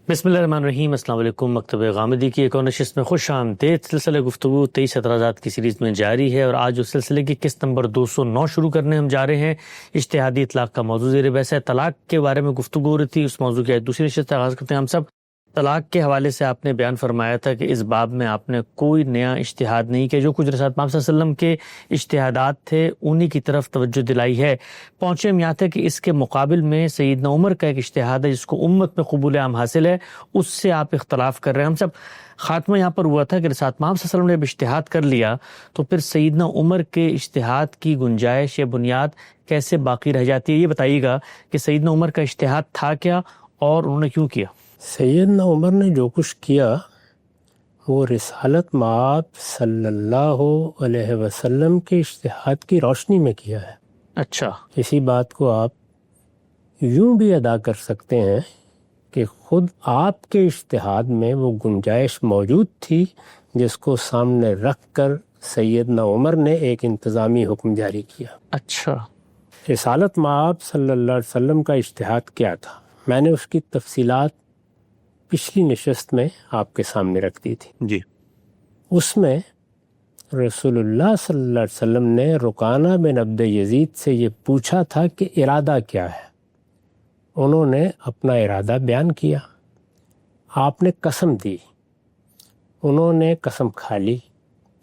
بسمillahirrahmanirrahim۔ السلام علیکم۔ مکتب غامدی کی ایک اور نشست میں خوش آمدید۔ سلسلہ گفتگو 23 اعتراضات کی سیریز میں جاری ہے اور آج اس سلسلے کی قسط نمبر 209 شروع کرنے ہم جا رہے ہیں۔ اجتہادی اطلاق کا موضوع زیر بحث ہے۔ طلاق کے بارے میں گفتگو ہو رہی تھی، اس موضوع کی آج دوسری نشست آغاز کرتے ہیں ہم سب۔ طلاق کے حوالے سے آپ نے بیان فرمایا تھا کہ اس باب میں آپ نے کوئی نیا اجتہاد نہیں کیا، جو کچھ رسالت پاک صلی اللہ علیہ وسلم کے اجتہادات تھے انہی کی طرف توجہ دلائی ہے۔ پہنچے ہم یہاں تھے کہ اس کے مقابل میں سیدنا عمر کا ایک اجتہاد ہے جس کو امت میں قبول عام حاصل ہے، اس سے آپ اختلاف کر رہے ہیں۔ ہم سب خاتمہ یہاں پر ہوا تھا کہ رسالت پاک صلی اللہ علیہ وسلم نے اب اجتہاد کر لیا تو پھر سیدنا عمر کے اجتہاد کی گنجائش یا بنیاد کیسے باقی رہ جاتی ہے؟ یہ بتائیے گا کہ سیدنا عمر کا اجتہاد تھا کیا اور انہوں نے کیوں کیا؟ سیدنا عمر نے جو کچھ کیا وہ رسالت مآب صلی اللہ علیہ وسلم کے اجتہاد کی روشنی میں کیا ہے۔ اچھا، اسی بات کو آپ یوں بھی ادا کر سکتے ہیں کہ خود آپ کے اجتہاد میں وہ گنجائش موجود تھی جس کو سامنے رکھ کر سیدنا عمر نے ایک انتظامی حکم جاری کیا۔ اچھا، رسالت مآب صلی اللہ علیہ وسلم کا اجتہاد کیا تھا؟ میں نے اس کی تفصیلات پچھلی نشست میں آپ کے سامنے رکھ دی تھی۔ جی، اس میں رسول اللہ صلی اللہ علیہ وسلم نے رکانہ بن عبد یزید سے یہ پوچھا تھا کہ ارادہ کیا ہے۔ انہوں نے اپنا ارادہ بیان کیا، آپ نے قسم دی، انہوں نے قسم کھا لی،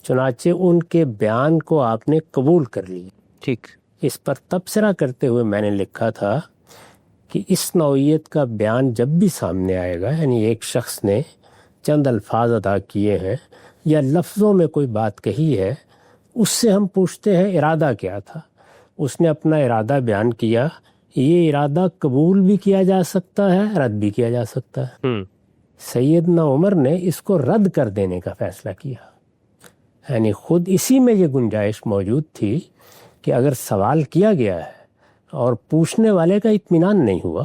چنانچہ ان کے بیان کو آپ نے قبول کر لی۔ ٹھیک، اس پر تبصرہ کرتے ہوئے میں نے لکھا تھا کہ اس نوعیت کا بیان جب بھی سامنے آئے گا، یعنی ایک شخص نے چند الفاظ ادا کیے ہیں یا لفظوں میں کوئی بات کہی ہے، اس سے ہم پوچھتے ہیں ارادہ کیا تھا۔ اس نے اپنا ارادہ بیان کیا، یہ ارادہ قبول بھی کیا جا سکتا ہے، رد بھی کیا جا سکتا ہے۔ سیدنا عمر نے اس کو رد کر دینے کا فیصلہ کیا، یعنی خود اسی میں یہ گنجائش موجود تھی کہ اگر سوال کیا گیا ہے اور پوچھنے والے کا اطمینان نہیں ہوا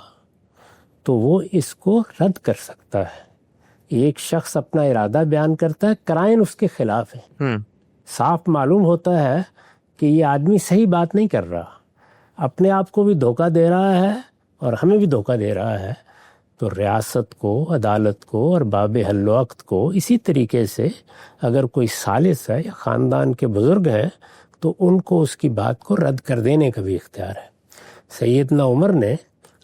تو وہ اس کو رد کر سکتا ہے۔ ایک شخص اپنا ارادہ بیان کرتا ہے، قرائن اس کے خلاف ہے، صاف معلوم ہوتا ہے کہ یہ آدمی صحیح بات نہیں کر رہا، اپنے آپ کو بھی دھوکہ دے رہا ہے اور ہمیں بھی دھوکہ دے رہا ہے، تو ریاست کو، عدالت کو اور باب حل و عقد کو اسی طریقے سے اگر کوئی ثالث ہے یا خاندان کے بزرگ ہیں تو ان کو اس کی بات کو رد کر دینے کا بھی اختیار ہے۔ سیدنا عمر نے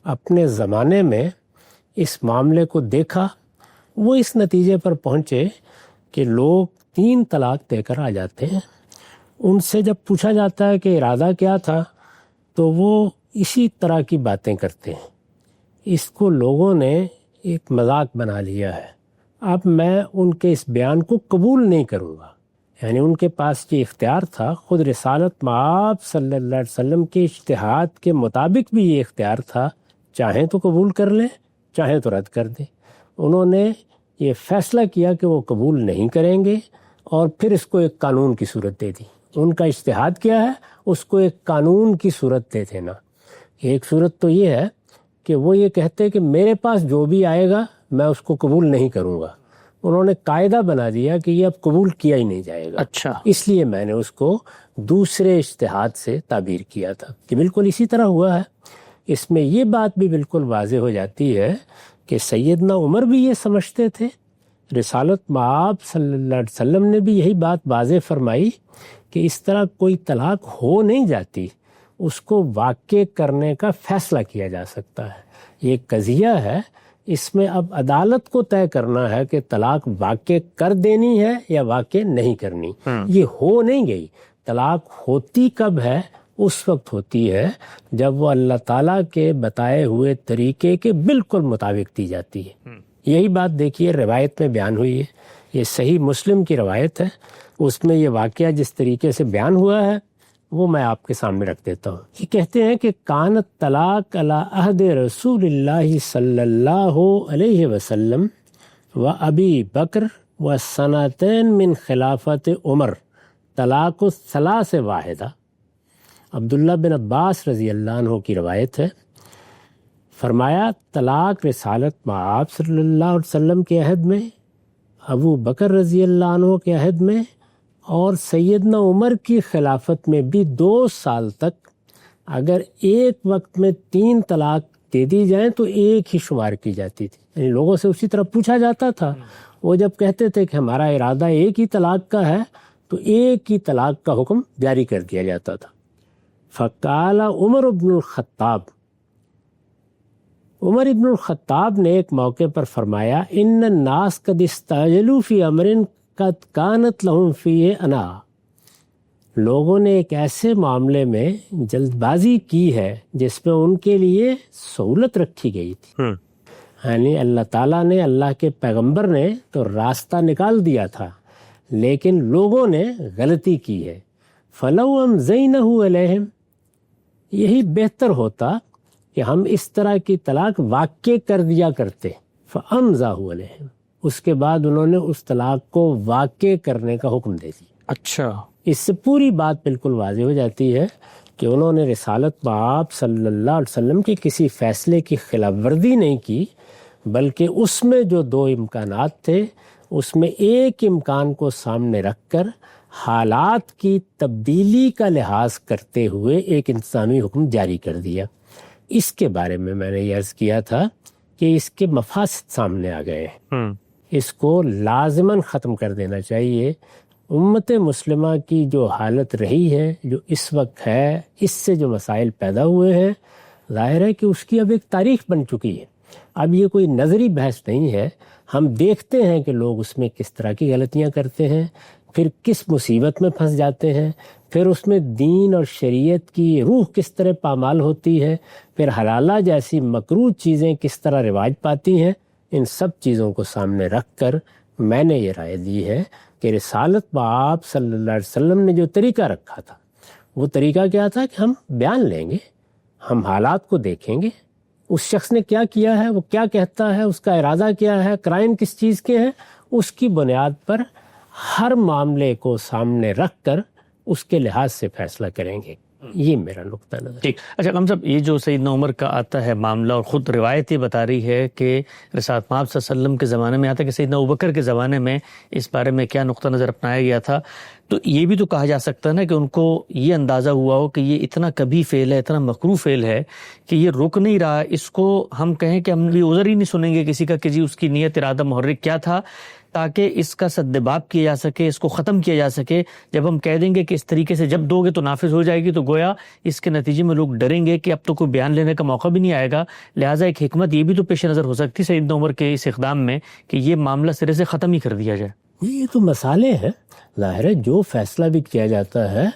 اپنے زمانے میں اس معاملے کو دیکھا، وہ اس نتیجے پر پہنچے کہ لوگ 3 طلاق دے کر آ جاتے ہیں، ان سے جب پوچھا جاتا ہے کہ ارادہ کیا تھا تو وہ اسی طرح کی باتیں کرتے ہیں۔ اس کو لوگوں نے ایک مذاق بنا لیا ہے۔ اب میں ان کے اس بیان کو قبول نہیں کروں گا، یعنی ان کے پاس یہ اختیار تھا، خود رسالت مآب صلی اللہ علیہ وسلم کے اجتہاد کے مطابق بھی یہ اختیار تھا، چاہیں تو قبول کر لیں، چاہیں تو رد کر دیں۔ انہوں نے یہ فیصلہ کیا کہ وہ قبول نہیں کریں گے اور پھر اس کو ایک قانون کی صورت دے دی۔ ان کا اجتہاد کیا ہے؟ اس کو ایک قانون کی صورت دے دینا۔ ایک صورت تو یہ ہے کہ وہ یہ کہتے کہ میرے پاس جو بھی آئے گا میں اس کو قبول نہیں کروں گا۔ انہوں نے قاعدہ بنا دیا کہ یہ اب قبول کیا ہی نہیں جائے گا۔ اچھا، اس لیے میں نے اس کو دوسرے اجتہاد سے تعبیر کیا تھا کہ بالکل اسی طرح ہوا ہے۔ اس میں یہ بات بھی بالکل واضح ہو جاتی ہے کہ سیدنا عمر بھی یہ سمجھتے تھے، رسالت مآب صلی اللہ علیہ وسلم نے بھی یہی بات واضح فرمائی کہ اس طرح کوئی طلاق ہو نہیں جاتی، اس کو واقع کرنے کا فیصلہ کیا جا سکتا ہے۔ یہ قضیہ ہے، اس میں اب عدالت کو طے کرنا ہے کہ طلاق واقع کر دینی ہے یا واقع نہیں کرنی۔ یہ ہو نہیں گئی، طلاق ہوتی کب ہے؟ اس وقت ہوتی ہے جب وہ اللہ تعالیٰ کے بتائے ہوئے طریقے کے بالکل مطابق دی جاتی ہے۔ یہی بات دیکھیے روایت میں بیان ہوئی ہے، یہ صحیح مسلم کی روایت ہے، اس میں یہ واقعہ جس طریقے سے بیان ہوا ہے وہ میں آپ کے سامنے رکھ دیتا ہوں۔ یہ کہتے ہیں کہ کانت طلاق علی عہد رسول اللہ صلی اللہ علیہ وسلم و ابی بکر و سنتین من خلافت عمر طلاق الثلاث واحدہ۔ عبداللہ بن عباس رضی اللہ عنہ کی روایت ہے، فرمایا طلاق رسالت مآب صلی اللہ علیہ وسلم کے عہد میں، ابو بکر رضی اللہ عنہ کے عہد میں اور سیدنا عمر کی خلافت میں بھی 2 سال تک اگر ایک وقت میں 3 طلاق دے دی جائیں تو ایک ہی شمار کی جاتی تھی، یعنی لوگوں سے اسی طرح پوچھا جاتا تھا، وہ جب کہتے تھے کہ ہمارا ارادہ ایک ہی طلاق کا ہے تو ایک ہی طلاق کا حکم جاری کر دیا جاتا تھا۔ فقال عمر بن الخطاب، عمر ابن الخطاب نے ایک موقع پر فرمایا ان الناس قد استعجلوا فی امر قد کانت لہم فیہ انا، لوگوں نے ایک ایسے معاملے میں جلد بازی کی ہے جس میں ان کے لیے سہولت رکھی گئی تھی، یعنی اللہ تعالیٰ نے، اللہ کے پیغمبر نے تو راستہ نکال دیا تھا، لیکن لوگوں نے غلطی کی ہے۔ فلو امضینہ علیہم، یہی بہتر ہوتا کہ ہم اس طرح کی طلاق واقع کر دیا کرتے، فامضاہ علیہم، اس کے بعد انہوں نے اس طلاق کو واقع کرنے کا حکم دے دیا۔ اچھا، اس سے پوری بات بالکل واضح ہو جاتی ہے کہ انہوں نے رسالت بآب صلی اللہ علیہ وسلم کے کسی فیصلے کی خلاف ورزی نہیں کی، بلکہ اس میں جو دو امکانات تھے اس میں ایک امکان کو سامنے رکھ کر حالات کی تبدیلی کا لحاظ کرتے ہوئے ایک انتظامی حکم جاری کر دیا۔ اس کے بارے میں نے یہ عرض کیا تھا کہ اس کے مفاسد سامنے آ گئے ہیں، اس کو لازماً ختم کر دینا چاہیے۔ امت مسلمہ کی جو حالت رہی ہے، جو اس وقت ہے، اس سے جو مسائل پیدا ہوئے ہیں، ظاہر ہے کہ اس کی اب ایک تاریخ بن چکی ہے۔ اب یہ کوئی نظری بحث نہیں ہے، ہم دیکھتے ہیں کہ لوگ اس میں کس طرح کی غلطیاں کرتے ہیں، پھر کس مصیبت میں پھنس جاتے ہیں، پھر اس میں دین اور شریعت کی روح کس طرح پامال ہوتی ہے، پھر حلالہ جیسی مکروہ چیزیں کس طرح رواج پاتی ہیں۔ ان سب چیزوں کو سامنے رکھ کر میں نے یہ رائے دی ہے کہ رسالت بآب صلی اللہ علیہ وسلم نے جو طریقہ رکھا تھا، وہ طریقہ کیا تھا کہ ہم بیان لیں گے، ہم حالات کو دیکھیں گے، اس شخص نے کیا کیا ہے، وہ کیا کہتا ہے، اس کا ارادہ کیا ہے، کرائم کس چیز کے ہیں، اس کی بنیاد پر ہر معاملے کو سامنے رکھ کر اس کے لحاظ سے فیصلہ کریں گے۔ یہ میرا نقطہ نظر۔ ٹھیک، اچھا قاسم صاحب، یہ جو سیدنا عمر کا آتا ہے معاملہ، اور خود روایت یہ بتا رہی ہے کہ رسالت مآب صلی اللہ علیہ وسلم کے زمانے میں آتا ہے کہ سیدنا ابوبکر کے زمانے میں اس بارے میں کیا نقطہ نظر اپنایا گیا تھا، تو یہ بھی تو کہا جا سکتا ہے نا کہ ان کو یہ اندازہ ہوا ہو کہ یہ اتنا کبھی فعل ہے، اتنا مکروہ فعل ہے کہ یہ رک نہیں رہا، اس کو ہم کہیں کہ ہم بھی عذر ہی نہیں سنیں گے کسی کا کہ جی اس کی نیت ارادہ محرک کیا تھا، تاکہ اس کا سدباب کیا جا سکے، اس کو ختم کیا جا سکے۔ جب ہم کہہ دیں گے کہ اس طریقے سے جب دو گے تو نافذ ہو جائے گی، تو گویا اس کے نتیجے میں لوگ ڈریں گے کہ اب تو کوئی بیان لینے کا موقع بھی نہیں آئے گا، لہٰذا ایک حکمت یہ بھی تو پیش نظر ہو سکتی سیدنا عمر کے اس اقدام میں کہ یہ معاملہ سرے سے ختم ہی کر دیا جائے۔ یہ تو مسالے ہیں، ظاہر ہے جو فیصلہ بھی کیا جاتا ہے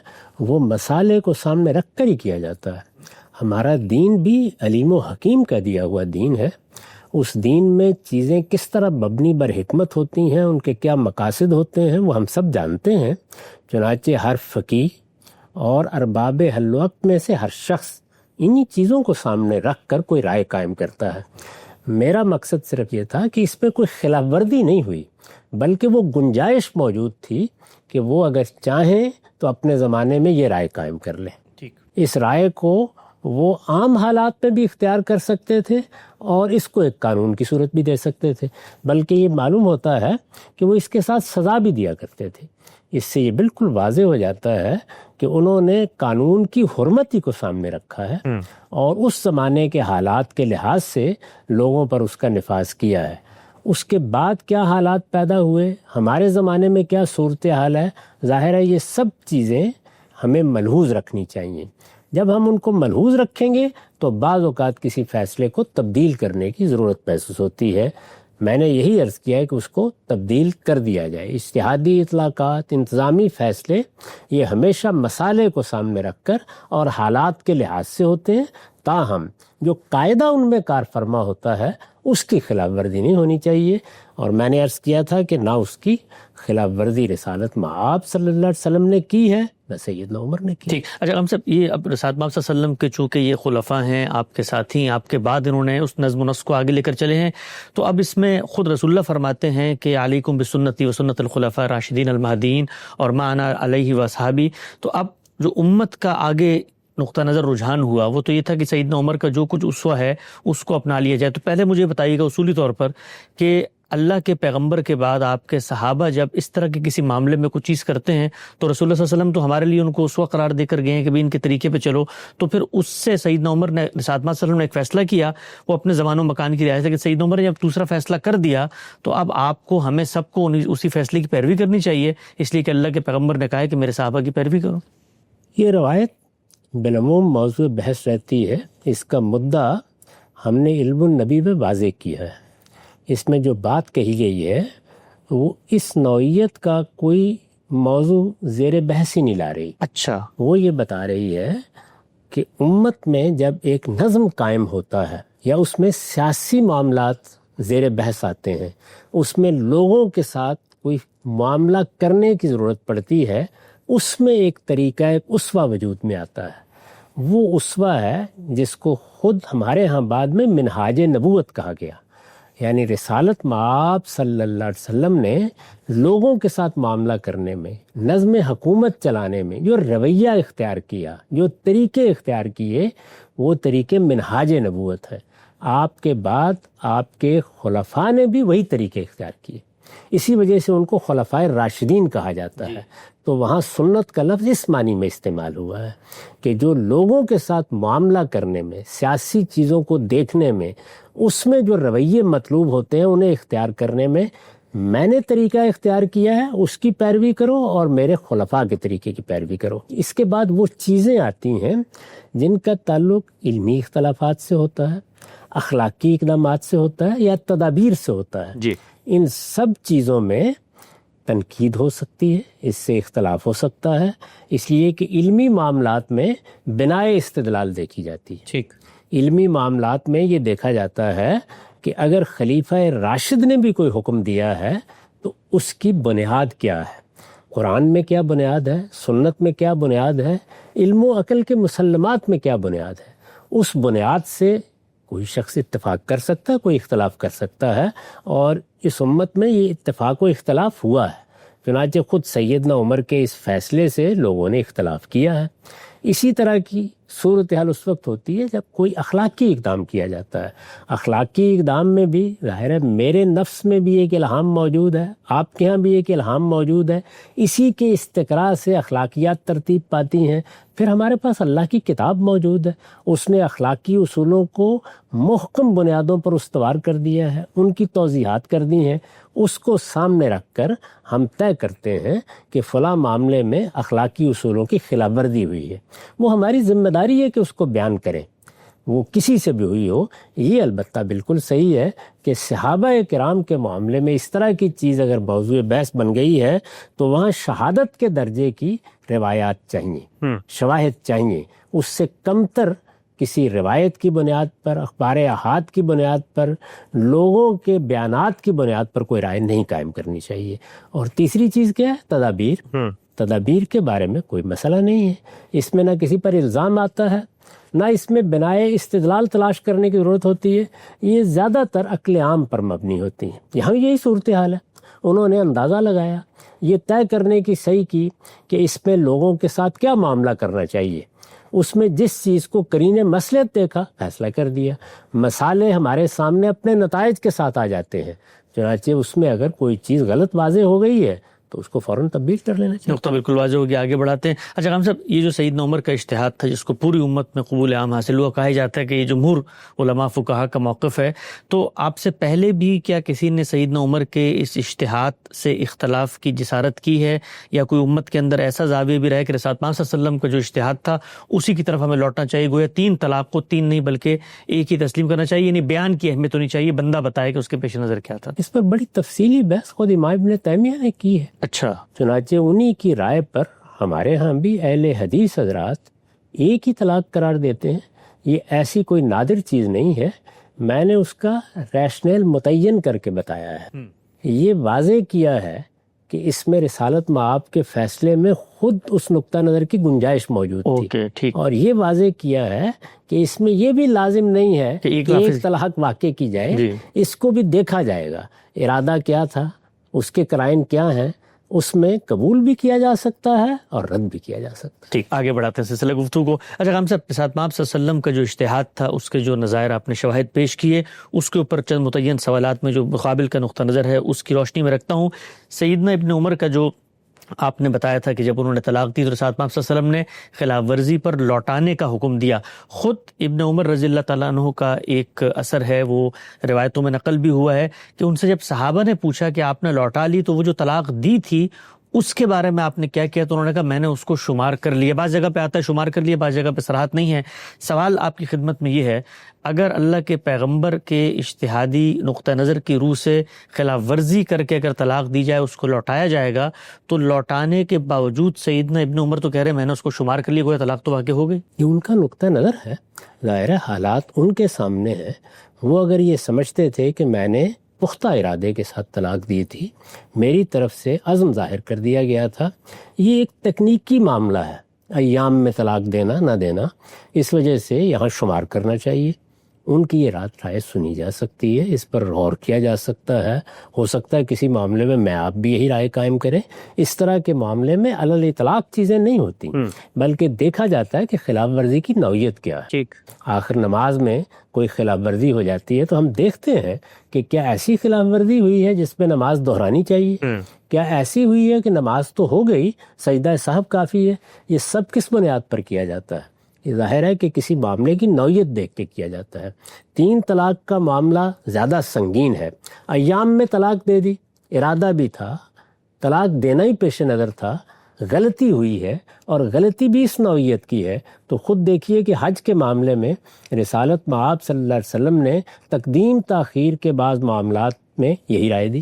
وہ مسالے کو سامنے رکھ کر ہی کیا جاتا ہے۔ ہمارا دین بھی علیم و حکیم کا دیا ہوا دین ہے، اس دین میں چیزیں کس طرح مبنی بر حکمت ہوتی ہیں، ان کے کیا مقاصد ہوتے ہیں، وہ ہم سب جانتے ہیں۔ چنانچہ ہر فقیہ اور ارباب حل وقت میں سے ہر شخص انہی چیزوں کو سامنے رکھ کر کوئی رائے قائم کرتا ہے۔ میرا مقصد صرف یہ تھا کہ اس پہ کوئی خلاف ورزی نہیں ہوئی، بلکہ وہ گنجائش موجود تھی کہ وہ اگر چاہیں تو اپنے زمانے میں یہ رائے قائم کر لیں۔ اس رائے کو وہ عام حالات میں بھی اختیار کر سکتے تھے اور اس کو ایک قانون کی صورت بھی دے سکتے تھے، بلکہ یہ معلوم ہوتا ہے کہ وہ اس کے ساتھ سزا بھی دیا کرتے تھے۔ اس سے یہ بالکل واضح ہو جاتا ہے کہ انہوں نے قانون کی حرمتی کو سامنے رکھا ہے اور اس زمانے کے حالات کے لحاظ سے لوگوں پر اس کا نفاذ کیا ہے۔ اس کے بعد کیا حالات پیدا ہوئے، ہمارے زمانے میں کیا صورتحال ہے، ظاہر ہے یہ سب چیزیں ہمیں ملحوظ رکھنی چاہیے۔ جب ہم ان کو ملحوظ رکھیں گے تو بعض اوقات کسی فیصلے کو تبدیل کرنے کی ضرورت محسوس ہوتی ہے۔ میں نے یہی عرض کیا ہے کہ اس کو تبدیل کر دیا جائے۔ اجتہادی اطلاقات، انتظامی فیصلے یہ ہمیشہ مسالے کو سامنے رکھ کر اور حالات کے لحاظ سے ہوتے ہیں، تاہم جو قاعدہ ان میں کار فرما ہوتا ہے اس کی خلاف ورزی نہیں ہونی چاہیے، اور میں نے عرض کیا تھا کہ نہ اس کی خلاف ورزی رسالت مآب صلی اللہ علیہ وسلم نے کی ہے نہ سیدنا عمر نے کی۔ ٹھیک، اچھا ہم سب یہ اب رسالت مآب صلی اللہ علیہ وسلم کے چونکہ یہ خلفاء ہیں، آپ کے ساتھی، آپ کے بعد انہوں نے اس نظم و نسق کو آگے لے کر چلے ہیں، تو اب اس میں خود رسول اللہ فرماتے ہیں کہ علیکم بسنتی و سنت الخلفاء راشدین المہدیین اور ما انا علیہ واصحابی۔ تو اب جو امت کا آگے نقطہ نظر رجحان ہوا وہ تو یہ تھا کہ سیدنا عمر کا جو کچھ اسوہ ہے اس کو اپنا لیا جائے۔ تو پہلے مجھے بتائیے گا اصولی طور پر کہ اللہ کے پیغمبر کے بعد آپ کے صحابہ جب اس طرح کے کسی معاملے میں کچھ چیز کرتے ہیں تو رسول اللہ صلی اللہ علیہ وسلم تو ہمارے لیے ان کو اسوہ قرار دے کر گئے ہیں کہ بھی ان کے طریقے پہ چلو، تو پھر اس سے سیدنا عمر نے، ساتھ صلی اللہ علیہ وسلم نے ایک فیصلہ کیا، وہ اپنے زمان و مکان کی رعایت ہے کہ سیدنا عمر نے جب دوسرا فیصلہ کر دیا تو اب آپ کو، ہمیں سب کو اسی فیصلے کی پیروی کرنی چاہیے، اس لیے کہ اللہ کے پیغمبر نے کہا ہے کہ میرے صحابہ کی پیروی کرو۔ یہ روایت بالعموم موضوع بحث رہتی ہے، اس کا مدعا ہم نے علم النبی میں واضح کیا ہے۔ اس میں جو بات کہی گئی ہے وہ اس نوعیت کا کوئی موضوع زیر بحث ہی نہیں لا رہی۔ اچھا، وہ یہ بتا رہی ہے کہ امت میں جب ایک نظم قائم ہوتا ہے یا اس میں سیاسی معاملات زیر بحث آتے ہیں، اس میں لوگوں کے ساتھ کوئی معاملہ کرنے کی ضرورت پڑتی ہے، اس میں ایک طریقہ، ایک اسوہ وجود میں آتا ہے۔ وہ اسوہ ہے جس کو خود ہمارے ہاں بعد میں منہاج نبوت کہا گیا، یعنی رسالت مآب صلی اللہ علیہ وسلم نے لوگوں کے ساتھ معاملہ کرنے میں، نظم حکومت چلانے میں جو رویہ اختیار کیا، جو طریقے اختیار کیے، وہ طریقے منہاج نبوت ہے۔ آپ کے بعد آپ کے خلفاء نے بھی وہی طریقے اختیار کیے، اسی وجہ سے ان کو خلفائے راشدین کہا جاتا ہے۔ تو وہاں سنت کا لفظ اس معنی میں استعمال ہوا ہے کہ جو لوگوں کے ساتھ معاملہ کرنے میں، سیاسی چیزوں کو دیکھنے میں، اس میں جو رویے مطلوب ہوتے ہیں انہیں اختیار کرنے میں میں نے طریقہ اختیار کیا ہے، اس کی پیروی کرو اور میرے خلفاء کے طریقے کی پیروی کرو۔ اس کے بعد وہ چیزیں آتی ہیں جن کا تعلق علمی اختلافات سے ہوتا ہے، اخلاقی اقدامات سے ہوتا ہے یا تدابیر سے ہوتا ہے۔ جی، ان سب چیزوں میں تنقید ہو سکتی ہے، اس سے اختلاف ہو سکتا ہے، اس لیے کہ علمی معاملات میں بنائے استدلال دیکھی جاتی ہے۔ ٹھیک، علمی معاملات میں یہ دیکھا جاتا ہے کہ اگر خلیفہ راشد نے بھی کوئی حکم دیا ہے تو اس کی بنیاد کیا ہے، قرآن میں کیا بنیاد ہے، سنت میں کیا بنیاد ہے، علم و عقل کے مسلمات میں کیا بنیاد ہے۔ اس بنیاد سے کوئی شخص اتفاق کر سکتا ہے، کوئی اختلاف کر سکتا ہے، اور اس امت میں یہ اتفاق و اختلاف ہوا ہے۔ چنانچہ خود سیدنا عمر کے اس فیصلے سے لوگوں نے اختلاف کیا ہے۔ اسی طرح کی صورتحال اس وقت ہوتی ہے جب کوئی اخلاقی اقدام کیا جاتا ہے۔ اخلاقی اقدام میں بھی ظاہر ہے میرے نفس میں بھی ایک الہام موجود ہے، آپ کے ہاں بھی ایک الہام موجود ہے، اسی کے استقراء سے اخلاقیات ترتیب پاتی ہیں۔ پھر ہمارے پاس اللہ کی کتاب موجود ہے، اس نے اخلاقی اصولوں کو محکم بنیادوں پر استوار کر دیا ہے، ان کی توضیحات کر دی ہیں، اس کو سامنے رکھ کر ہم طے کرتے ہیں کہ فلاں معاملے میں اخلاقی اصولوں کی خلاف ورزی ہوئی ہے۔ وہ ہماری ذمہ داری ہے کہ اس کو بیان کریں، وہ کسی سے بھی ہوئی ہو۔ یہ البتہ بالکل صحیح ہے کہ صحابہ کرام کے معاملے میں اس طرح کی چیز اگر موضوع بحث بن گئی ہے تو وہاں شہادت کے درجے کی روایات چاہیے، شواہد چاہیے، اس سے کمتر کسی روایت کی بنیاد پر، اخبار احاد کی بنیاد پر، لوگوں کے بیانات کی بنیاد پر کوئی رائے نہیں قائم کرنی چاہیے۔ اور تیسری چیز کیا ہے؟ تدابیر کے بارے میں کوئی مسئلہ نہیں ہے، اس میں نہ کسی پر الزام آتا ہے، نہ اس میں بنائے استدلال تلاش کرنے کی ضرورت ہوتی ہے، یہ زیادہ تر عقل عام پر مبنی ہوتی ہیں۔ یہاں یہی صورتحال ہے، انہوں نے اندازہ لگایا، یہ طے کرنے کی صحیح کی کہ اس میں لوگوں کے ساتھ کیا معاملہ کرنا چاہیے، اس میں جس چیز کو قرین مصلحت دیکھا فیصلہ کر دیا۔ مسالے ہمارے سامنے اپنے نتائج کے ساتھ آ جاتے ہیں، چنانچہ اس میں اگر کوئی چیز غلط واضح ہو گئی ہے تو اس کو فوراً تبدیل کر لینا چاہیے۔ نقطہ بالکل واضح ہو گیا، آگے بڑھاتے ہیں۔ اچھا غام صاحب، یہ جو سیدنا عمر کا اجتہاد تھا جس کو پوری امت میں قبول عام حاصل ہوا، کہا جاتا ہے کہ یہ جمہور علماء فقہا کا موقف ہے، تو آپ سے پہلے بھی کیا کسی نے سیدنا عمر کے اس اجتہاد سے اختلاف کی جسارت کی ہے، یا کوئی امت کے اندر ایسا زاویہ بھی رہا کہ رسالت پاک صلی اللہ علیہ وسلم کا جو اجتہاد تھا اسی کی طرف ہمیں لوٹنا چاہیے، گویا 3 طلاق کو 3 نہیں بلکہ ایک ہی تسلیم کرنا چاہیے، یعنی بیان کی اہمیت ہونی چاہیے، بندہ بتائے کہ اس کے پیش نظر کیا تھا؟ اس پر بڑی تفصیلی بحث خود امام ابن تیمیہ نے کی ہے۔ اچھا، چنانچہ انہی کی رائے پر ہمارے ہاں بھی اہل حدیث حضرات ایک ہی طلاق قرار دیتے ہیں۔ یہ ایسی کوئی نادر چیز نہیں ہے، میں نے اس کا ریشنل متعین کر کے بتایا ہے۔ یہ واضح کیا ہے کہ اس میں رسالت مآب کے فیصلے میں خود اس نقطہ نظر کی گنجائش موجود تھی، اور یہ واضح کیا ہے کہ اس میں یہ بھی لازم نہیں ہے کہ ایک طلاق واقع کی جائے، اس کو بھی دیکھا جائے گا، ارادہ کیا تھا، اس کے قرائن کیا ہیں، اس میں قبول بھی کیا جا سکتا ہے اور رد بھی کیا جا سکتا ہے۔ ٹھیک، آگے بڑھاتے ہیں سلسلہ گفتگو کو۔ اچھا غام صاحب، ساتھ آپ صلی اللہ علیہ وسلم کا جو اجتہاد تھا، اس کے جو نظائر آپ نے شواہد پیش کیے، اس کے اوپر چند متعین سوالات میں جو مقابل کا نقطہ نظر ہے اس کی روشنی میں رکھتا ہوں۔ سیدنا ابن عمر کا جو آپ نے بتایا تھا کہ جب انہوں نے طلاق دی تو رسول اللہ صلی اللہ علیہ وسلم نے خلاف ورزی پر لوٹانے کا حکم دیا۔ خود ابن عمر رضی اللہ تعالیٰ عنہ کا ایک اثر ہے، وہ روایتوں میں نقل بھی ہوا ہے کہ ان سے جب صحابہ نے پوچھا کہ آپ نے لوٹا لی تو وہ جو طلاق دی تھی اس کے بارے میں آپ نے کیا کیا، تو انہوں نے کہا میں نے اس کو شمار کر لیا۔ بعض جگہ پہ آتا ہے شمار کر لیا، بعض جگہ پہ صراحت نہیں ہے۔ سوال آپ کی خدمت میں یہ ہے، اگر اللہ کے پیغمبر کے اجتہادی نقطہ نظر کی روح سے خلاف ورزی کر کے اگر طلاق دی جائے، اس کو لوٹایا جائے گا، تو لوٹانے کے باوجود سیدنا ابن عمر تو کہہ رہے ہیں میں نے اس کو شمار کر لیا، گویا طلاق تو واقع ہو گئی۔ یہ ان کا نقطہ نظر ہے، ظاہر حالات ان کے سامنے ہیں۔ وہ اگر یہ سمجھتے تھے کہ میں نے پختہ ارادے کے ساتھ طلاق دی تھی، میری طرف سے عزم ظاہر کر دیا گیا تھا، یہ ایک تکنیکی معاملہ ہے، ایام میں طلاق دینا نہ دینا، اس وجہ سے یہاں شمار کرنا چاہیے۔ ان کی یہ رائے سنی جا سکتی ہے، اس پر غور کیا جا سکتا ہے۔ ہو سکتا ہے کسی معاملے میں آپ بھی یہی رائے قائم کریں۔ اس طرح کے معاملے میں علی الاطلاق چیزیں نہیں ہوتی، بلکہ دیکھا جاتا ہے کہ خلاف ورزی کی نوعیت کیا ہے۔ آخر نماز میں کوئی خلاف ورزی ہو جاتی ہے تو ہم دیکھتے ہیں کہ کیا ایسی خلاف ورزی ہوئی ہے جس پہ نماز دہرانی چاہیے، کیا ایسی ہوئی ہے کہ نماز تو ہو گئی، سجدہ سہو کافی ہے۔ یہ سب کس بنیاد پر کیا جاتا ہے؟ یہ ظاہر ہے کہ کسی معاملے کی نوعیت دیکھ کے کیا جاتا ہے۔ 3 طلاق کا معاملہ زیادہ سنگین ہے، ایام میں طلاق دے دی، ارادہ بھی تھا، طلاق دینا ہی پیش نظر تھا، غلطی ہوئی ہے اور غلطی بھی اس نوعیت کی ہے، تو خود دیکھیے کہ حج کے معاملے میں رسالت مآب صلی اللہ علیہ وسلم نے تقدیم تاخیر کے بعض معاملات میں یہی رائے دی۔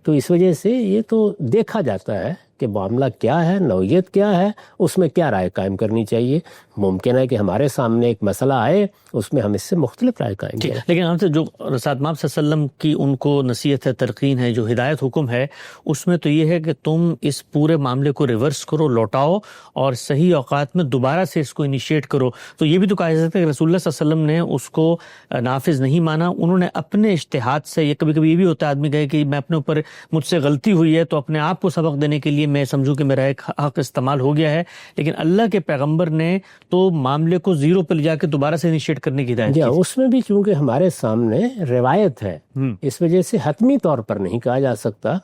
تو اس وجہ سے یہ تو دیکھا جاتا ہے کہ معاملہ کیا ہے، نوعیت کیا ہے، اس میں کیا رائے قائم کرنی چاہیے۔ ممکن ہے کہ ہمارے سامنے ایک مسئلہ آئے، اس میں ہم اس سے مختلف رائے قائم کریں۔ لیکن ہم سے جو رسالت مآب صلی اللہ علیہ وسلم کی ان کو نصیحت ہے، تلقین ہے، جو ہدایت حکم ہے، اس میں تو یہ ہے کہ تم اس پورے معاملے کو ریورس کرو، لوٹاؤ اور صحیح اوقات میں دوبارہ سے اس کو انیشیٹ کرو۔ تو یہ بھی تو کہا جا سکتا ہے کہ رسول اللہ صلی اللہ علیہ وسلم نے اس کو نافذ نہیں مانا، انہوں نے اپنے اجتہاد سے، یہ کبھی کبھی یہ بھی ہوتا ہے آدمی کہے کہ میں اپنے اوپر مجھ سے غلطی ہوئی ہے تو اپنے آپ کو سبق دینے کے لیے میں سمجھوں کہ میرا ایک حق استعمال ہو گیا ہے، لیکن اللہ کے پیغمبر نے تو معاملے کو زیرو پہ لے جا کے دوبارہ سے انیشیٹ کرنے کی ہدایت کی۔ اس میں بھی چونکہ ہمارے سامنے روایت ہے، اس وجہ سے حتمی طور پر نہیں کہا جا سکتا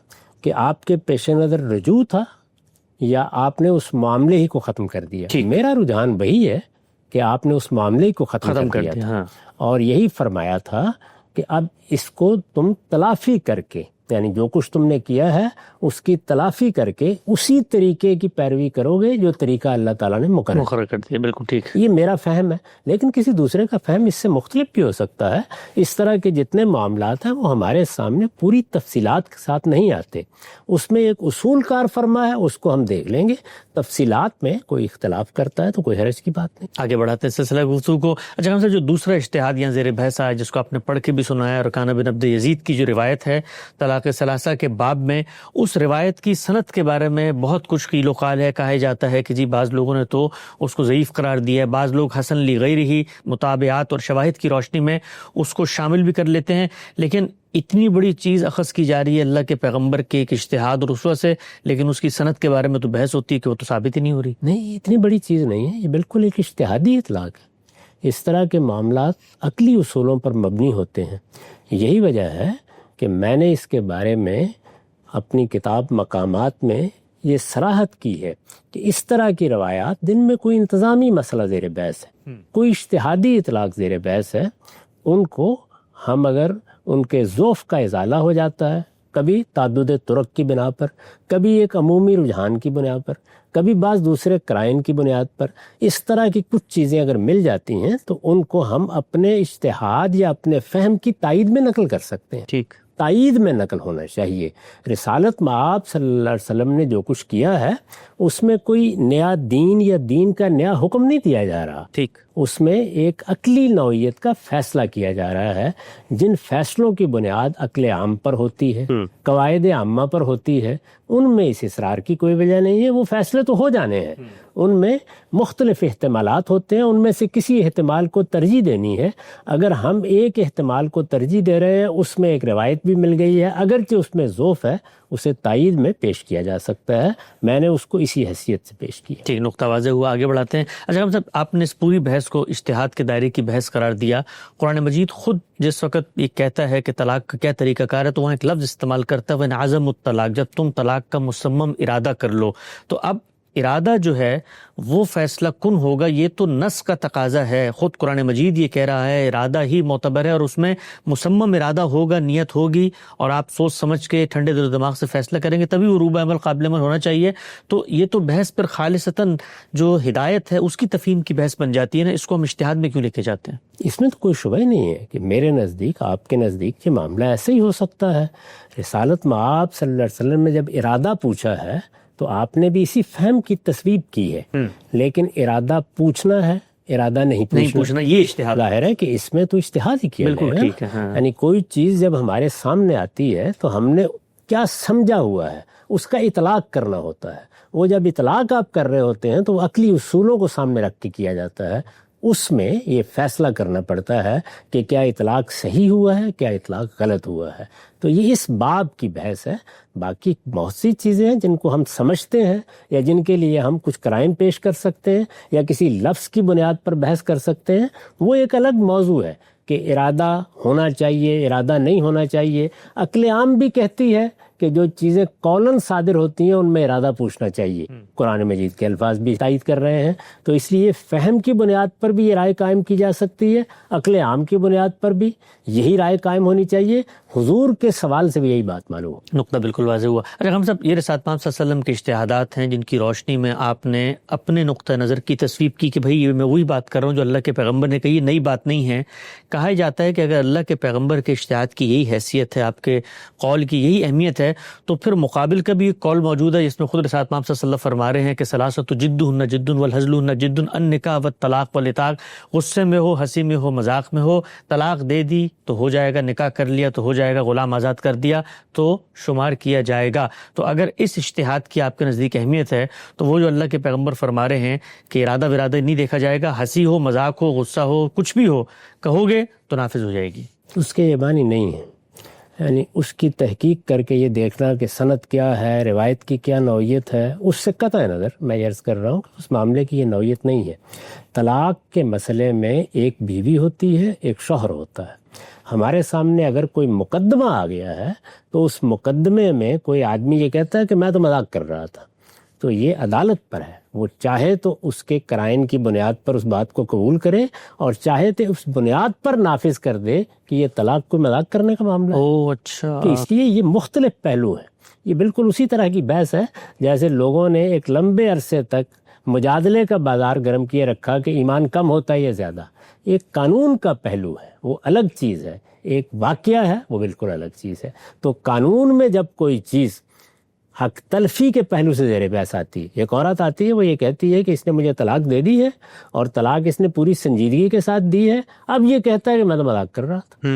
کہ آپ کے پیش نظر رجوع تھا یا آپ نے اس معاملے ہی کو ختم کر دیا۔ میرا رجحان وہی ہے کہ آپ نے اس معاملے کو ختم کر دیا تھا، اور یہی فرمایا تھا کہ اب اس کو تم تلافی کر کے، یعنی جو کچھ تم نے کیا ہے اس کی تلافی کر کے اسی طریقے کی پیروی کرو گے جو طریقہ اللہ تعالیٰ نے مقرر کر دیا۔ بالکل ٹھیک، یہ میرا فہم ہے، لیکن کسی دوسرے کا فہم اس سے مختلف بھی ہو سکتا ہے۔ اس طرح کے جتنے معاملات ہیں وہ ہمارے سامنے پوری تفصیلات کے ساتھ نہیں آتے، اس میں ایک اصول کار فرما ہے، اس کو ہم دیکھ لیں گے۔ تفصیلات میں کوئی اختلاف کرتا ہے تو کوئی حرج کی بات نہیں۔ آگے بڑھاتے ہیں سلسلہ گفتگو کو۔ اچھا ہم سے جو دوسرا اجتہاد یہاں زیر بحث آیا، جس کو آپ نے پڑھ کے بھی سنایا، رکانہ بن عبد یزید کی جو روایت ہے طلاق ثلاثہ کے باب میں، اس روایت کی سند کے بارے میں بہت کچھ قیل و قال ہے۔ کہا جاتا ہے کہ جی بعض لوگوں نے تو اس کو ضعیف قرار دیا ہے، بعض لوگ حسن لغیرہ مطابعات اور شواہد کی روشنی میں اس کو شامل بھی کر لیتے ہیں، لیکن اتنی بڑی چیز اخذ کی جا رہی ہے اللہ کے پیغمبر کے ایک اجتہاد اور اسوہ سے، لیکن اس کی سند کے بارے میں تو بحث ہوتی ہے کہ وہ تو ثابت ہی نہیں ہو رہی۔ نہیں، یہ اتنی بڑی چیز نہیں ہے، یہ بالکل ایک اجتہادی اطلاق ہے۔ اس طرح کے معاملات عقلی اصولوں پر مبنی ہوتے ہیں۔ یہی وجہ ہے کہ میں نے اس کے بارے میں اپنی کتاب مقامات میں یہ صراحت کی ہے کہ اس طرح کی روایات جن میں کوئی انتظامی مسئلہ زیر بحث ہے، کوئی اجتہادی اطلاق زیر بحث ہے، ان کو ہم اگر ان کے ضعف کا ازالہ ہو جاتا ہے، کبھی تعدد طرق کی بنا پر، کبھی ایک عمومی رجحان کی بنا پر، کبھی بعض دوسرے قرائن کی بنیاد پر، اس طرح کی کچھ چیزیں اگر مل جاتی ہیں تو ان کو ہم اپنے اجتہاد یا اپنے فہم کی تائید میں نقل کر سکتے ہیں۔ ٹھیک، تائید میں نقل ہونا چاہیے۔ رسالت مآب صلی اللہ علیہ وسلم نے جو کچھ کیا ہے اس میں کوئی نیا دین یا دین کا نیا حکم نہیں دیا جا رہا، ٹھیک، اس میں ایک عقلی نوعیت کا فیصلہ کیا جا رہا ہے، جن فیصلوں کی بنیاد عقل عام پر ہوتی ہے، قواعد عامہ پر ہوتی ہے، ان میں اس اصرار کی کوئی وجہ نہیں ہے۔ وہ فیصلے تو ہو جانے ہیں، ان میں مختلف احتمالات ہوتے ہیں، ان میں سے کسی احتمال کو ترجیح دینی ہے۔ اگر ہم ایک احتمال کو ترجیح دے رہے ہیں، اس میں ایک روایت بھی مل گئی ہے، اگرچہ اس میں ضعف ہے، اسے تائید میں پیش کیا جا سکتا ہے. میں نے اس کو اسی حیثیت سے پیش کیا. ٹھیک، نقطہ واضح ہوا. آگے بڑھاتے ہیں. اچھا صاحب، آپ نے اس پوری بحث کو اجتہاد کے دائرے کی بحث قرار دیا. قرآن مجید خود جس وقت یہ کہتا ہے کہ طلاق کا کیا طریقہ کار ہے، تو وہاں ایک لفظ استعمال کرتا ہے وہ عزم الطلاق، جب تم طلاق کا مصمم ارادہ کر لو. تو اب ارادہ جو ہے وہ فیصلہ کن ہوگا، یہ تو نص کا تقاضا ہے. خود قرآن مجید یہ کہہ رہا ہے ارادہ ہی معتبر ہے، اور اس میں مصمم ارادہ ہوگا، نیت ہوگی، اور آپ سوچ سمجھ کے ٹھنڈے دل و دماغ سے فیصلہ کریں گے، تبھی وہ روبہ عمل قابل عمل ہونا چاہیے. تو یہ تو بحث پر خالصتاً جو ہدایت ہے اس کی تفہیم کی بحث بن جاتی ہے نا. اس کو ہم اجتہاد میں کیوں لے کے جاتے ہیں؟ اس میں تو کوئی شبہ ہی نہیں ہے کہ میرے نزدیک، آپ کے نزدیک یہ معاملہ ایسے ہی ہو سکتا ہے. رسالت مآب صلی اللہ علیہ وسلم نے جب ارادہ پوچھا ہے تو آپ نے بھی اسی فہم کی تصویب کی ہے، لیکن ارادہ پوچھنا ہے، ارادہ نہیں پوچھنا، یہ اجتہاد ظاہر ہے کہ اس میں تو اجتہاد ہی کیا بالکل جائے ٹھیک ہے. گا. یعنی کوئی چیز جب ہمارے سامنے آتی ہے تو ہم نے کیا سمجھا ہوا ہے اس کا اطلاق کرنا ہوتا ہے. وہ جب اطلاق آپ کر رہے ہوتے ہیں تو وہ عقلی اصولوں کو سامنے رکھ کے کیا جاتا ہے. اس میں یہ فیصلہ کرنا پڑتا ہے کہ کیا اطلاق صحیح ہوا ہے، کیا اطلاق غلط ہوا ہے. تو یہ اس باب کی بحث ہے. باقی بہت سی چیزیں ہیں جن کو ہم سمجھتے ہیں یا جن کے لیے ہم کچھ قرائن پیش کر سکتے ہیں یا کسی لفظ کی بنیاد پر بحث کر سکتے ہیں، وہ ایک الگ موضوع ہے کہ ارادہ ہونا چاہیے، ارادہ نہیں ہونا چاہیے. عقل عام بھی کہتی ہے کہ جو چیزیں قولاً صادر ہوتی ہیں ان میں ارادہ پوچھنا چاہیے. قرآن مجید کے الفاظ بھی تائید کر رہے ہیں. تو اس لیے فہم کی بنیاد پر بھی یہ رائے قائم کی جا سکتی ہے، عقل عام کی بنیاد پر بھی یہی رائے قائم ہونی چاہیے. حضور کے سوال سے بھی یہی بات معلوم ہو. نقطہ بالکل واضح ہوا. اچھا ہم سب یہ رسالت پاک صلی اللہ علیہ وسلم کے اجتہادات ہیں جن کی روشنی میں آپ نے اپنے نقطہ نظر کی تصویب کی کہ بھئی یہ میں وہی بات کر رہا ہوں جو اللہ کے پیغمبر نے کہی، نئی بات نہیں ہے. کہا جاتا ہے کہ اگر اللہ کے پیغمبر کے اجتہاد کی یہی حیثیت ہے، آپ کے قول کی یہی اہمیت ہے، تو پھر مقابل کا بھی ایک قول موجود ہے جس میں خود رسالت پاک صلی اللہ علیہ وسلم فرما رہے ہیں کہ ثلاثۃ جدہن جد والہزلہن جد، النکاح والطلاق والعتاق. غصے میں ہو، ہنسی میں ہو، مذاق میں ہو، طلاق دے دی تو ہو جائے گا، نکاح کر لیا تو ہو جائے گا، غلام آزاد کر دیا تو شمار کیا جائے گا. تو اگر اس اجتہاد کی آپ کے نزدیک اہمیت ہے تو وہ جو اللہ کے پیغمبر فرما رہے ہیں کہ ارادہ ورادہ نہیں دیکھا جائے گا، ہنسی ہو، مذاق ہو، غصہ ہو، کچھ بھی ہو، کہو گے تو نافذ ہو جائے گی. اس کے یہ معنی نہیں ہے. یعنی اس کی تحقیق کر کے یہ دیکھنا کہ سند کیا ہے، روایت کی کیا نوعیت ہے، اس سے قطع نظر میں عرض کر رہا ہوں کہ اس معاملے کی یہ نوعیت نہیں ہے. طلاق کے مسئلے میں ایک بیوی ہوتی ہے، ایک شوہر ہوتا ہے. ہمارے سامنے اگر کوئی مقدمہ آ گیا ہے تو اس مقدمے میں کوئی آدمی یہ کہتا ہے کہ میں تو مذاق کر رہا تھا، تو یہ عدالت پر ہے. وہ چاہے تو اس کے قرائن کی بنیاد پر اس بات کو قبول کرے اور چاہے تو اس بنیاد پر نافذ کر دے کہ یہ طلاق کو مذاق کرنے کا معاملہ ہے. اچھا، تو اس لیے یہ مختلف پہلو ہیں. یہ بالکل اسی طرح کی بحث ہے جیسے لوگوں نے ایک لمبے عرصے تک مجادلے کا بازار گرم کیے رکھا کہ ایمان کم ہوتا ہے یا زیادہ. ایک قانون کا پہلو ہے، وہ الگ چیز ہے. ایک واقعہ ہے، وہ بالکل الگ چیز ہے. تو قانون میں جب کوئی چیز حق تلفی کے پہلو سے زیر بحث آتی ہے، ایک عورت آتی ہے، وہ یہ کہتی ہے کہ اس نے مجھے طلاق دے دی ہے اور طلاق اس نے پوری سنجیدگی کے ساتھ دی ہے، اب یہ کہتا ہے کہ میں تو مذاق کر رہا تھا.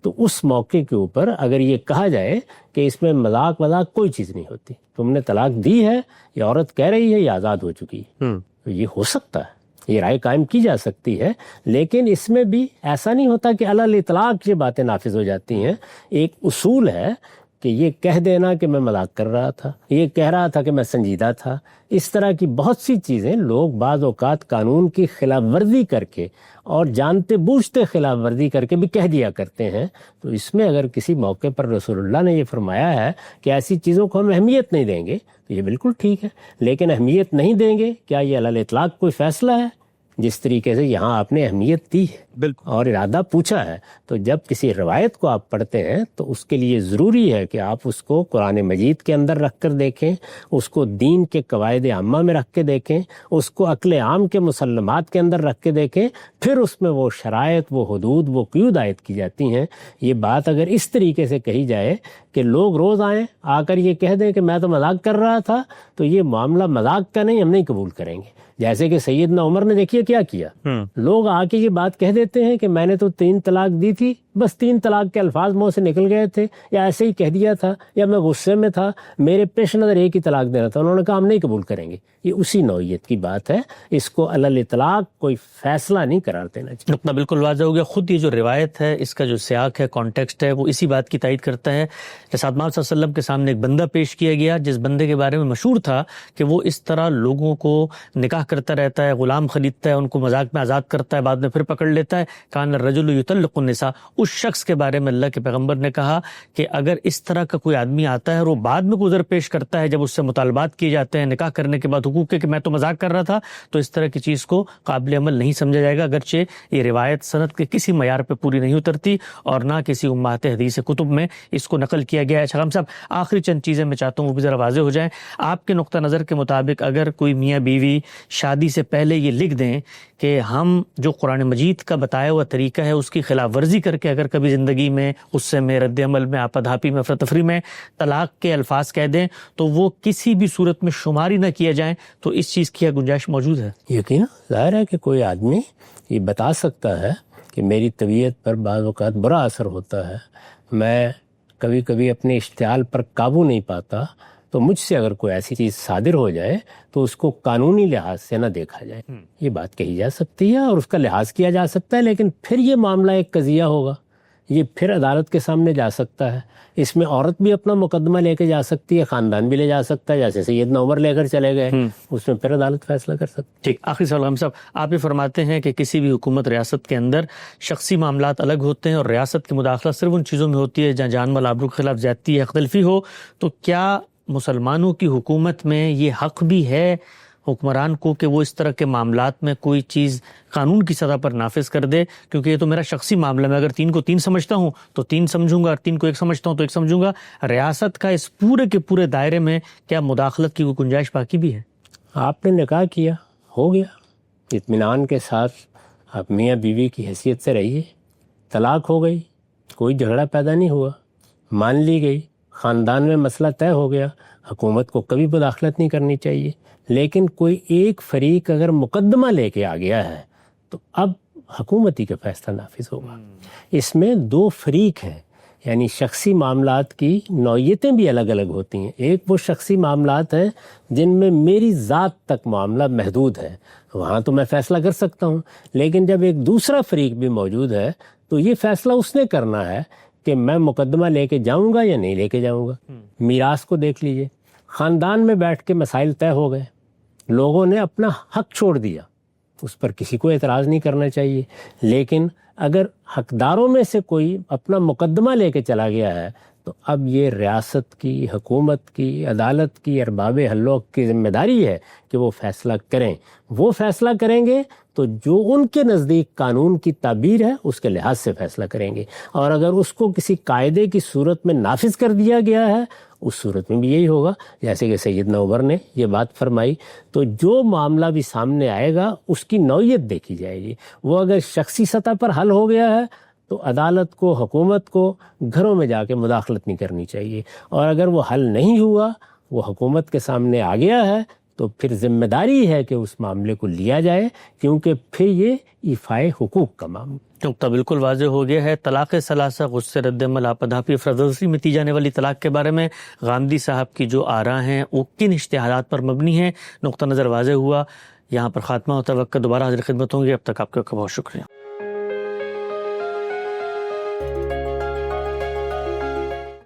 تو اس موقع کے اوپر اگر یہ کہا جائے کہ اس میں مذاق کوئی چیز نہیں ہوتی، تم نے طلاق دی ہے، یہ عورت کہہ رہی ہے یہ آزاد ہو چکی ہے، تو یہ ہو سکتا ہے، یہ رائے قائم کی جا سکتی ہے. لیکن اس میں بھی ایسا نہیں ہوتا کہ علی الاطلاق یہ باتیں نافذ ہو جاتی ہیں. ایک اصول ہے کہ یہ کہہ دینا کہ میں مذاق کر رہا تھا، یہ کہہ رہا تھا کہ میں سنجیدہ تھا. اس طرح کی بہت سی چیزیں لوگ بعض اوقات قانون کی خلاف ورزی کر کے اور جانتے بوجھتے خلاف ورزی کر کے بھی کہہ دیا کرتے ہیں. تو اس میں اگر کسی موقع پر رسول اللہ نے یہ فرمایا ہے کہ ایسی چیزوں کو ہم اہمیت نہیں دیں گے تو یہ بالکل ٹھیک ہے. لیکن اہمیت نہیں دیں گے، کیا یہ علی الاطلاق کوئی فیصلہ ہے؟ جس طریقے سے یہاں آپ نے اہمیت دی ہے اور ارادہ پوچھا ہے، تو جب کسی روایت کو آپ پڑھتے ہیں تو اس کے لیے ضروری ہے کہ آپ اس کو قرآن مجید کے اندر رکھ کر دیکھیں، اس کو دین کے قواعد عامہ میں رکھ کے دیکھیں، اس کو عقل عام کے مسلمات کے اندر رکھ کے دیکھیں، پھر اس میں وہ شرائط، وہ حدود، وہ قیود عائد کی جاتی ہیں. یہ بات اگر اس طریقے سے کہی جائے کہ لوگ روز آئیں آ کر یہ کہہ دیں کہ میں تو مذاق کر رہا تھا، تو یہ معاملہ مذاق کا نہیں، ہم نہیں قبول کریں گے. جیسے کہ سیدنا عمر نے دیکھیے کیا کیا، لوگ آ کے یہ بات کہہ دیتے ہیں کہ میں نے تو 3 طلاق دی تھی، بس 3 طلاق کے الفاظ منہ سے نکل گئے تھے، یا ایسے ہی کہہ دیا تھا، یا میں غصے میں تھا، میرے پیش نظر ایک ہی طلاق دینا تھا. انہوں نے کہا ہم نہیں قبول کریں گے. یہ اسی نوعیت کی بات ہے، اس کو علی الاطلاق کوئی فیصلہ نہیں قرار دینا چاہیے. نقطہ بالکل واضح ہو گیا. خود یہ جو روایت ہے، اس کا جو سیاق ہے، کانٹیکسٹ ہے، وہ اسی بات کی تائید کرتا ہے. جیسا محمد صلی اللہ علیہ وسلم کے سامنے ایک بندہ پیش کیا گیا جس بندے کے بارے میں مشہور تھا کہ وہ اس طرح لوگوں کو نکاح کرتا رہتا ہے، غلام خریدتا ہے، ان کو مذاق میں آزاد کرتا ہے، بعد میں پھر پکڑ لیتا ہے. کان الرجل یطلق النساء. اس شخص کے بارے میں اللہ کے پیغمبر نے کہا کہ اگر اس طرح کا کوئی آدمی آتا ہے اور وہ بعد میں عذر پیش کرتا ہے جب اس سے مطالبات کیے جاتے ہیں نکاح کرنے کے بعد حقوق کے کہ میں تو مذاق کر رہا تھا، تو اس طرح کی چیز کو قابل عمل نہیں سمجھا جائے گا، اگرچہ یہ روایت سند کے کسی معیار پہ پوری نہیں اترتی اور نہ کسی امہات حدیث کتب میں اس کو نقل کیا گیا ہے. شاہ صاحب آخری چند چیزیں میں چاہتا ہوں وہ بھی ذرا واضح ہو جائیں. آپ کے نقطہ نظر کے مطابق اگر کوئی میاں بیوی شادی سے پہلے یہ لکھ دیں کہ ہم جو قرآن مجید کا بتایا ہوا طریقہ ہے اس کی خلاف ورزی کر کے اگر کبھی زندگی میں غصے میں، رد عمل میں، آپا دھاپی میں، افراتفری میں طلاق کے الفاظ کہہ دیں تو وہ کسی بھی صورت میں شماری نہ کیا جائیں، تو اس چیز کی گنجائش موجود ہے؟ یقینا ظاہر ہے کہ کوئی آدمی یہ بتا سکتا ہے کہ میری طبیعت پر بعض اوقات برا اثر ہوتا ہے، میں کبھی کبھی اپنے اشتعال پر قابو نہیں پاتا، تو مجھ سے اگر کوئی ایسی چیز صادر ہو جائے تو اس کو قانونی لحاظ سے نہ دیکھا جائے. یہ بات کہی جا سکتی ہے اور اس کا لحاظ کیا جا سکتا ہے، لیکن پھر یہ معاملہ ایک قضیہ ہوگا، یہ پھر عدالت کے سامنے جا سکتا ہے. اس میں عورت بھی اپنا مقدمہ لے کے جا سکتی ہے، خاندان بھی لے جا سکتا ہے، جیسے سیدنا عمر لے کر چلے گئے، اس میں پھر عدالت فیصلہ کر سکتی ہے. ٹھیک. آخری سوال صاحب، آپ یہ فرماتے ہیں کہ کسی بھی حکومت ریاست کے اندر شخصی معاملات الگ ہوتے ہیں اور ریاست کی مداخلت صرف ان چیزوں میں ہوتی ہے جہاں جان مال آبرو کے خلاف زیادتی یا حق تلفی ہو، تو کیا مسلمانوں کی حکومت میں یہ حق بھی ہے حکمران کو کہ وہ اس طرح کے معاملات میں کوئی چیز قانون کی سطح پر نافذ کر دے؟ کیونکہ یہ تو میرا شخصی معاملہ، میں اگر 3 کو 3 سمجھتا ہوں تو 3 سمجھوں گا، اور 3 کو 1 سمجھتا ہوں تو 1 سمجھوں گا. ریاست کا اس پورے کے پورے دائرے میں کیا مداخلت کی کوئی گنجائش باقی بھی ہے؟ آپ نے نکاح کیا، ہو گیا، اطمینان کے ساتھ آپ میاں بیوی کی حیثیت سے رہیے، طلاق ہو گئی، کوئی جھگڑا پیدا نہیں ہوا، مان لی گئی، خاندان میں مسئلہ طے ہو گیا، حکومت کو کبھی مداخلت نہیں کرنی چاہیے. لیکن کوئی ایک فریق اگر مقدمہ لے کے آ گیا ہے تو اب حکومتی کا فیصلہ نافذ ہوگا. اس میں 2 فریق ہیں، یعنی شخصی معاملات کی نوعیتیں بھی الگ الگ ہوتی ہیں. ایک وہ شخصی معاملات ہیں جن میں میری ذات تک معاملہ محدود ہے، وہاں تو میں فیصلہ کر سکتا ہوں، لیکن جب ایک دوسرا فریق بھی موجود ہے تو یہ فیصلہ اس نے کرنا ہے کہ میں مقدمہ لے کے جاؤں گا یا نہیں لے کے جاؤں گا. میراث کو دیکھ لیجئے، خاندان میں بیٹھ کے مسائل طے ہو گئے، لوگوں نے اپنا حق چھوڑ دیا، اس پر کسی کو اعتراض نہیں کرنا چاہیے. لیکن اگر حقداروں میں سے کوئی اپنا مقدمہ لے کے چلا گیا ہے تو اب یہ ریاست کی، حکومت کی، عدالت کی، ارباب حلوق کی ذمہ داری ہے کہ وہ فیصلہ کریں. وہ فیصلہ کریں گے تو جو ان کے نزدیک قانون کی تعبیر ہے اس کے لحاظ سے فیصلہ کریں گے، اور اگر اس کو کسی قاعدے کی صورت میں نافذ کر دیا گیا ہے اس صورت میں بھی یہی ہوگا. جیسے کہ سیدنا عمر نے یہ بات فرمائی، تو جو معاملہ بھی سامنے آئے گا اس کی نوعیت دیکھی جائے گی. وہ اگر شخصی سطح پر حل ہو گیا ہے تو عدالت کو، حکومت کو گھروں میں جا کے مداخلت نہیں کرنی چاہیے، اور اگر وہ حل نہیں ہوا، وہ حکومت کے سامنے آ گیا ہے، تو پھر ذمہ داری ہے کہ اس معاملے کو لیا جائے، کیونکہ پھر یہ ایفائے حقوق کا معاملہ. نقطہ بالکل واضح ہو گیا ہے. طلاق ثلاثہ، غصے، رد عمل، آپادھاپی، افرادوسی میں دی جانے والی طلاق کے بارے میں غامدی صاحب کی جو آراء ہیں وہ کن اشتہادات پر مبنی ہیں، نقطہ نظر واضح ہوا. یہاں پر خاتمہ ہوتا وقت دوبارہ حاضر خدمت ہوں گے. اب تک آپ کا بہت شکریہ.